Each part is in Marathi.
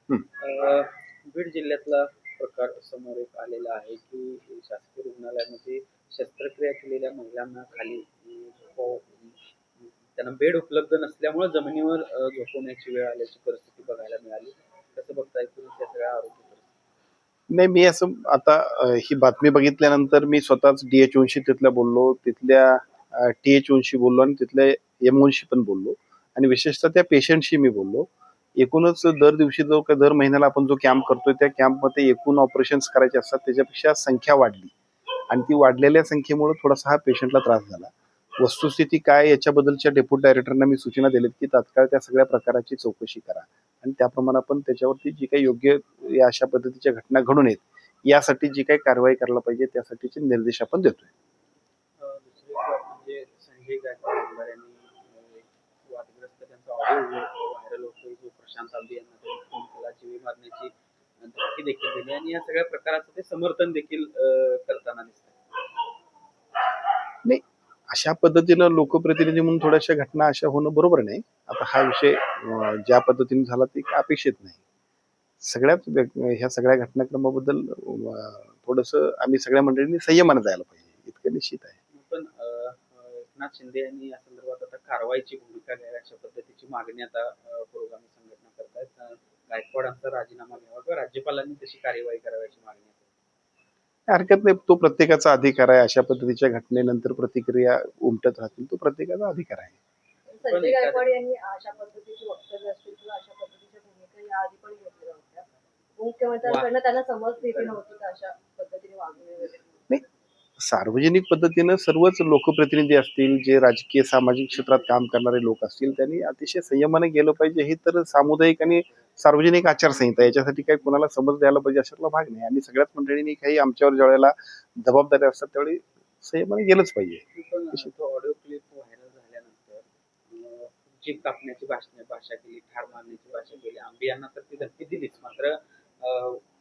हं. अ, बीड जिल्ह्यातला प्रकार समोर एक आलेला आहे, की शासकीय रुग्णालयामध्ये शस्त्रक्रिया केलेल्या महिलांना खाली त्यांना बेड उपलब्ध नसल्यामुळे जमिनीवर झोपवण्याची वेळ आल्याची परिस्थिती बघायला मिळाली. कसं बघताय तुम्ही त्या सगळ्या आरोग्य परिस्थिती? नाही, मी असं आता ही बातमी बघितल्यानंतर मी स्वतःच DHOशी तिथल्या बोललो, तिथल्या THOशी बोललो आणि तिथल्या MOशी पण बोललो आणि विशेषतः त्या पेशंटशी मी बोललो. एकूणच दर दिवशी दर महिन्याला आपण जो कॅम्प करतोय, त्या कॅम्पमध्ये एकूण ऑपरेशन्स करायचे असतात, त्याच्यापेक्षा संख्या वाढली आणि ती वाढलेल्या संख्येमुळे थोडासा हा पेशंटला त्रास झाला. वस्तुस्थिती काय याच्याबद्दलच्या डेप्युटी डायरेक्टरना मी सूचना दिल्यात, की तात्काळ त्या सगळ्या प्रकाराची चौकशी करा आणि त्याप्रमाणे आपण त्याच्यावरती जी काही योग्य या अशा पद्धतीच्या घटना घडू नयेत, यासाठी जी काही कारवाई करायला पाहिजे त्यासाठीचे निर्देश आपण देतोय. दुसरी बाब म्हणजे संजय गायकवाड आमदार यांनी एक वादग्रस्त त्यांचा ऑडिओ व्हायरल होतोय, जो प्रशांत आंबे यांना त्यांनी फोन केला, जीवे मारण्याची धमकी देखील दिली आणि या सगळ्या प्रकाराचं ते समर्थन देखील करताना दिसतंय. नाही, अशा पद्धतीनं लोकप्रतिनिधी म्हणून थोड्याशा घटना अशा होणं बरोबर नाही. आता हा विषय ज्या पद्धतीने झाला ते अपेक्षित नाही. ह्या सगळ्या घटनाक्रमाबद्दल थोडंसं आम्ही सगळ्या मंडळींनी संयमानं जायला पाहिजे, इतकं निश्चित आहे. पण एकनाथ शिंदे यांनी या संदर्भात आता कारवाईची भूमिका घ्यावी अशा पद्धतीची मागणी आता पुरोगामी संघटना करतायत. गायकवाडांचा राजीनामा घ्यावा किंवा राज्यपालांनी तशी कार्यवाही करावी अशी मागणी आहे. हरकत नाही, तो प्रत्येकाचा अधिकार आहे. अशा पद्धतीच्या घटनेनंतर प्रतिक्रिया उमटत राहतील, तो प्रत्येकाचा अधिकार आहे. संजय गायकवाड यांनी अशा पद्धतीची वक्तव्य असतील किंवा अशा पद्धतीच्या भूमिका याआधी पण घेतलेल्या होत्या. मुख्यमंत्र्यांकडनं त्यांना समज देखील नव्हती का अशा पद्धतीने वागणे वगैरे? नाही, सार्वजनिक पद्धतीनं सर्वच लोकप्रतिनिधी असतील, जे राजकीय सामाजिक क्षेत्रात काम करणारे लोक असतील, त्यांनी अतिशय संयमाने गेलं पाहिजे. ही तर सामुदायिक आणि सार्वजनिक आचारसंहिता, याच्यासाठी काही कोणाला समज द्यायला पाहिजे अशातला भाग नाही. आम्ही सगळ्याच मंडळींनी काही आमच्यावर ज्या वेळेला जबाबदारी असतात त्यावेळी संयमाने गेलंच पाहिजे. पण तो ऑडिओ क्लिप व्हायरल झाल्यानंतर जीभ कापण्याची भाषा केली, ठार मारण्याची भाषा केली. आंबे यांना तर ती धमकी दिलीच. मात्र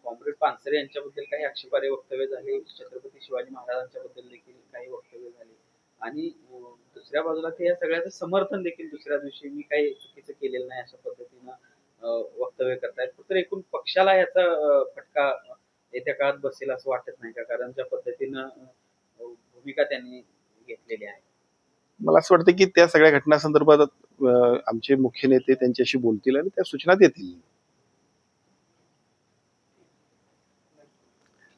कॉम्रेड पानसरे यांच्याबद्दल काही आक्षेपार्ह वक्तव्य झाले. छत्रपती शिवाजी महाराजांच्याबद्दल देखील काही वक्तव्य झाली आणि दुसऱ्या बाजूला ते या सगळ्याचं समर्थन देखील दुसऱ्या दिवशी मी काही चुकीचं केलेलं नाही अशा पद्धतीनं वक्तव्य करतायत. तर एकूण पक्षाला याचा फटका येत्या काळात बसेल असं वाटत नाही का? कारण ज्या पद्धतीनं भूमिका त्यांनी घेतलेली आहे. मला असं वाटतं की त्या सगळ्या घटनासंदर्भात आमचे मुख्य नेते त्यांच्याशी बोलतील आणि त्या सूचना देतील.